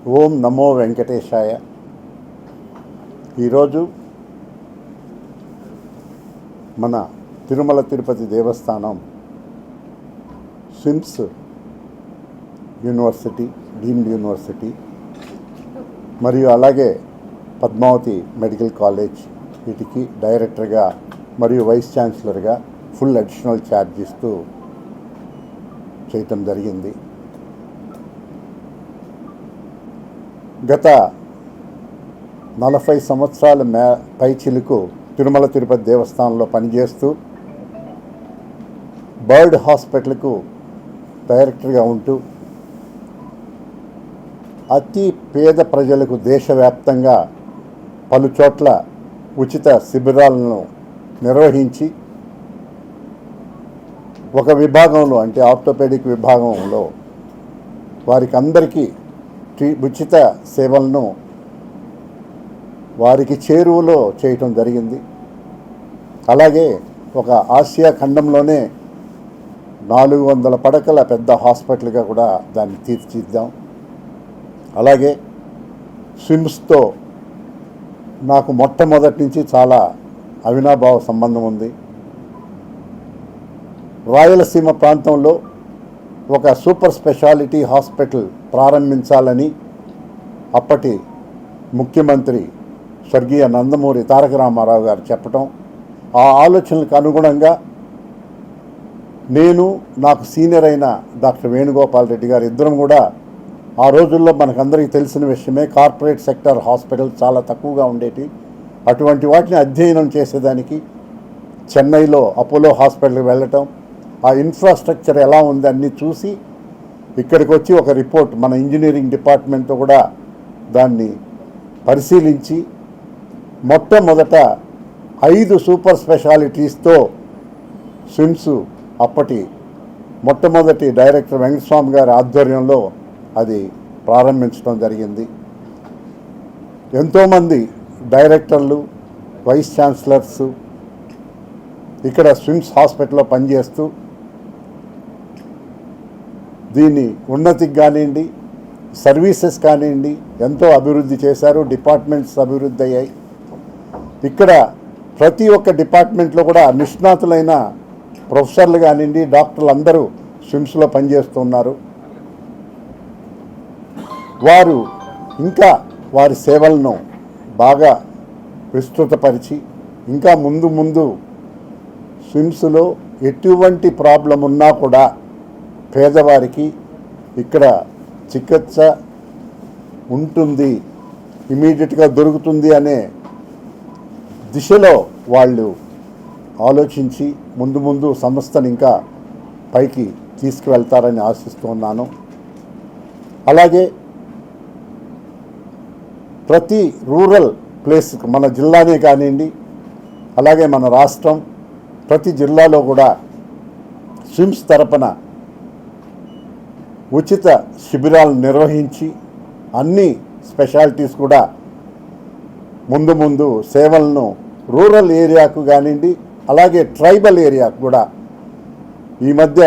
ఓం నమో వెంకటేశాయ. ఈరోజు మన తిరుమల తిరుపతి దేవస్థానం SVIMS university, deemed university మరియు అలాగే పద్మావతి మెడికల్ కాలేజ్ వీటికి డైరెక్టర్గా మరియు వైస్ ఛాన్సలర్గా ఫుల్ అడిషనల్ ఛార్జ్ ఇస్తూ చేయటం జరిగింది. గత 40 సంవత్సరాల పైచిలుకు తిరుమల తిరుపతి దేవస్థానంలో పనిచేస్తూ బర్డ్ హాస్పిటల్కు డైరెక్టర్గా ఉంటూ అతి పేద ప్రజలకు దేశవ్యాప్తంగా పలు చోట్ల ఉచిత శిబిరాలను నిర్వహించి ఒక విభాగంలో అంటే ఆర్థోపెడిక్ విభాగంలో వారికి అందరికీ ఉచిత సేవలను వారికి చేరువలో చేయటం జరిగింది. అలాగే ఒక ఆసియా ఖండంలోనే 400 పడకల పెద్ద హాస్పిటల్గా కూడా దాన్ని తీర్చిదిద్దాం. అలాగే స్విమ్స్తో నాకు మొట్టమొదటి నుంచి చాలా అవినాభావ సంబంధం ఉంది. రాయలసీమ ప్రాంతంలో ఒక సూపర్ స్పెషాలిటీ హాస్పిటల్ ప్రారంభించాలని అప్పటి ముఖ్యమంత్రి స్వర్గీయ నందమూరి తారక రామారావు గారు చెప్పటం, ఆ ఆలోచనలకు అనుగుణంగా నేను, నాకు సీనియర్ అయిన డాక్టర్ వేణుగోపాల్ రెడ్డి గారు ఇద్దరం కూడా ఆ రోజుల్లో మనకందరికీ తెలిసిన విషయమే, కార్పొరేట్ సెక్టర్ హాస్పిటల్ చాలా తక్కువగా ఉండేటి. అటువంటి వాటిని అధ్యయనం చేసేదానికి చెన్నైలో అపోలో హాస్పిటల్కి వెళ్ళటం, ఆ ఇన్ఫ్రాస్ట్రక్చర్ ఎలా ఉంది అన్నీ చూసి ఇక్కడికి వచ్చి ఒక రిపోర్ట్ మన ఇంజనీరింగ్ డిపార్ట్మెంట్తో కూడా దాన్ని పరిశీలించి మొట్టమొదట 5 సూపర్ స్పెషాలిటీస్తో స్విమ్స్ అప్పటి మొట్టమొదటి డైరెక్టర్ వెంకటస్వామి గారి ఆధ్వర్యంలో అది ప్రారంభించడం జరిగింది. ఎంతోమంది డైరెక్టర్లు, వైస్ ఛాన్సలర్స్ ఇక్కడ స్విమ్స్ హాస్పిటల్లో పనిచేస్తూ దీన్ని ఉన్నతికి కానివ్వండి, సర్వీసెస్ కానివ్వండి ఎంతో అభివృద్ధి చేశారు. డిపార్ట్మెంట్స్ అభివృద్ధి అయ్యాయి. ఇక్కడ ప్రతి ఒక్క డిపార్ట్మెంట్లో కూడా నిష్ణాతులైన ప్రొఫెసర్లు కానివ్వండి, డాక్టర్లు అందరూ స్విమ్స్లో పనిచేస్తున్నారు. వారు ఇంకా వారి సేవలను బాగా విస్తృతపరిచి ఇంకా ముందు స్విమ్స్లో ఎటువంటి ప్రాబ్లం ఉన్నా కూడా పేదవారికి ఇక్కడ చికిత్స ఉంటుంది, ఇమీడియట్గా దొరుకుతుంది అనే దిశలో వాళ్ళు ఆలోచించి ముందు సంస్థను ఇంకా పైకి తీసుకువెళ్తారని ఆశిస్తున్నాను. అలాగే ప్రతి రూరల్ ప్లేస్కి మన జిల్లానే కానివ్వండి, అలాగే మన రాష్ట్రం ప్రతి జిల్లాలో కూడా స్విమ్స్ తరపున ఉచిత శిబిరాలను నిర్వహించి అన్ని స్పెషాలిటీస్ కూడా ముందు సేవలను రూరల్ ఏరియాకు కానివ్వండి, అలాగే ట్రైబల్ ఏరియాకు కూడా ఈ మధ్య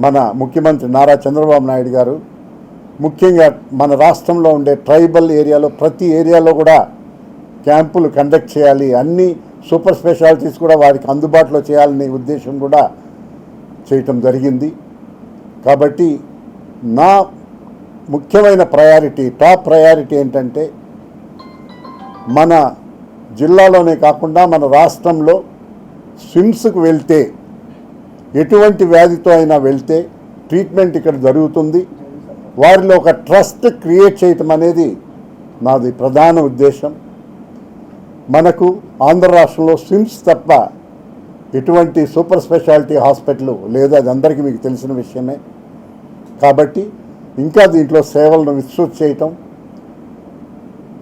మన ముఖ్యమంత్రి నారా చంద్రబాబు నాయుడు గారు ముఖ్యంగా మన రాష్ట్రంలో ఉండే ట్రైబల్ ఏరియాలో ప్రతి ఏరియాలో కూడా క్యాంపులు కండక్ట్ చేయాలి, అన్ని సూపర్ స్పెషాలిటీస్ కూడా వారికి అందుబాటులో చేయాలనే ఉద్దేశం కూడా చేయటం జరిగింది. కాబట్టి నా ముఖ్యమైన టాప్ ప్రయారిటీ ఏంటంటే మన జిల్లాలోనే కాకుండా మన రాష్ట్రంలో స్విమ్స్కు వెళ్తే ఎటువంటి వ్యాధితో అయినా వెళ్తే ట్రీట్మెంట్ ఇక్కడ జరుగుతుంది, వారిలో ఒక ట్రస్ట్ క్రియేట్ చేయటం అనేది నాది ప్రధాన ఉద్దేశం. మనకు ఆంధ్ర రాష్ట్రంలో స్విమ్స్ తప్ప ఎటువంటి సూపర్ స్పెషాలిటీ హాస్పిటల్ లేదు, అది అందరికీ మీకు తెలిసిన విషయమే. కాబట్టి ఇంకా దీంట్లో సేవలను విస్తృతి చేయటం,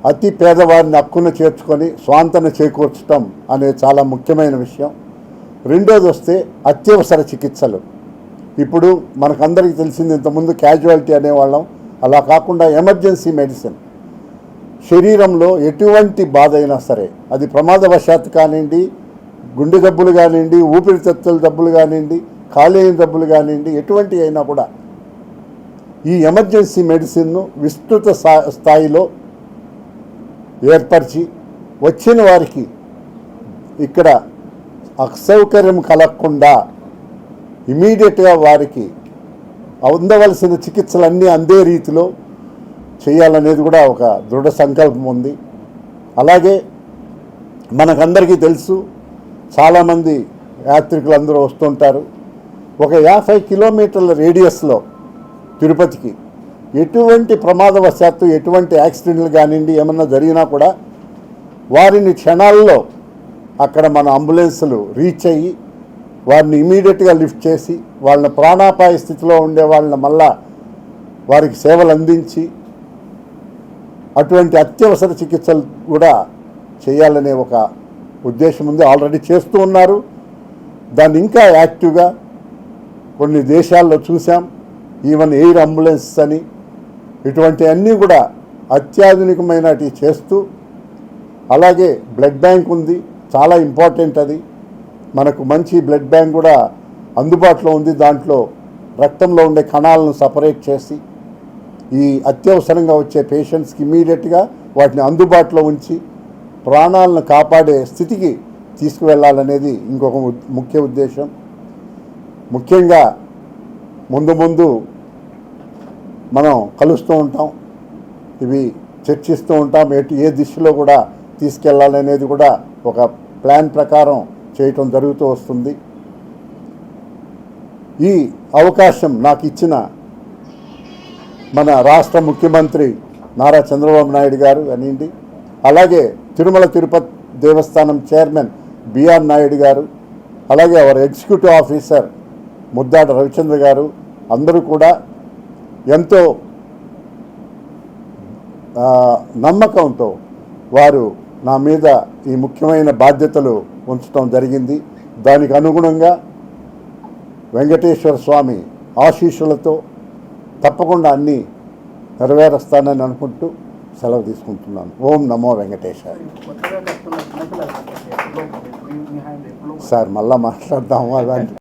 అతి పేదవారిని హక్కున చేర్చుకొని స్వాంతన చేకూర్చడం అనేది చాలా ముఖ్యమైన విషయం. రెండోది వస్తే అత్యవసర చికిత్సలు. ఇప్పుడు మనకందరికీ తెలిసింది, ఇంతకుముందు క్యాజువాలిటీ అనేవాళ్ళం, అలా కాకుండా ఎమర్జెన్సీ మెడిసిన్. శరీరంలో ఎటువంటి బాధ అయినా సరే, అది ప్రమాదవశాత్తు కానివ్వండి, గుండె జబ్బులు కానివ్వండి, ఊపిరితిత్తుల జబ్బులు కానివ్వండి, కాలేయం జబ్బులు కానివ్వండి, ఎటువంటి అయినా కూడా ఈ ఎమర్జెన్సీ మెడిసిన్ను విస్తృత స్థాయిలో ఏర్పరిచి వచ్చిన వారికి ఇక్కడ అసౌకర్యం కలగకుండా ఇమీడియట్గా వారికి అందవలసిన చికిత్సలన్నీ అందే రీతిలో చేయాలనేది కూడా ఒక దృఢ సంకల్పం ఉంది. అలాగే మనకందరికీ తెలుసు, చాలామంది యాత్రికులందరూ వస్తుంటారు. ఒక 50 కిలోమీటర్ల రేడియస్లో తిరుపతికి ఎటువంటి ప్రమాదవశాత్తు ఎటువంటి యాక్సిడెంట్లు కానివ్వండి ఏమన్నా జరిగినా కూడా వారిని క్షణాల్లో అక్కడ మన అంబులెన్సులు రీచ్ అయ్యి వారిని ఇమీడియట్గా లిఫ్ట్ చేసి వాళ్ళని ప్రాణాపాయ స్థితిలో ఉండే వాళ్ళని మళ్ళా వారికి సేవలు అందించి అటువంటి అత్యవసర చికిత్సలు కూడా చేయాలనే ఒక ఉద్దేశం ఉంది. ఆల్రెడీ చేస్తూ ఉన్నారు. దాన్ని ఇంకా యాక్టివ్గా కొన్ని దేశాల్లో చూసాం. ఈవెన్ ఎయిర్ అంబులెన్స్ అని ఇటువంటి అన్నీ కూడా అత్యాధునికమైనవి చేస్తూ, అలాగే బ్లడ్ బ్యాంక్ ఉంది, చాలా ఇంపార్టెంట్ అది. మనకు మంచి బ్లడ్ బ్యాంక్ కూడా అందుబాటులో ఉంది. దాంట్లో రక్తంలో ఉండే కణాలను సపరేట్ చేసి ఈ అత్యవసరంగా వచ్చే పేషెంట్స్కి ఇమీడియట్గా వాటిని అందుబాటులో ఉంచి ప్రాణాలను కాపాడే స్థితికి తీసుకువెళ్ళాలనేది ఇంకొక ముఖ్య ఉద్దేశం. ముఖ్యంగా ముందు మనం కలుస్తూ ఉంటాం, ఇవి చర్చిస్తూ ఉంటాం. ఏ దిశలో కూడా తీసుకెళ్లాలనేది కూడా ఒక ప్లాన్ ప్రకారం చేయటం జరుగుతూ వస్తుంది. ఈ అవకాశం నాకు ఇచ్చిన మన రాష్ట్ర ముఖ్యమంత్రి నారా చంద్రబాబు నాయుడు గారు అనిండి, అలాగే తిరుమల తిరుపతి దేవస్థానం చైర్మన్ బిఆర్ నాయుడు గారు, అలాగే our executive officer Muddada Ravichandra గారు అందరూ కూడా ఎంతో నమ్మకంతో వారు నా మీద ఈ ముఖ్యమైన బాధ్యతలు ఉంచడం జరిగింది. దానికి అనుగుణంగా వెంకటేశ్వర స్వామి ఆశీస్సులతో తప్పకుండా అన్నీ నెరవేరుస్తానని అనుకుంటూ సెలవు తీసుకుంటున్నాను. ఓం నమో వెంకటేశాయ. సార్ మళ్ళా మాట్లాడదాము అలాంటి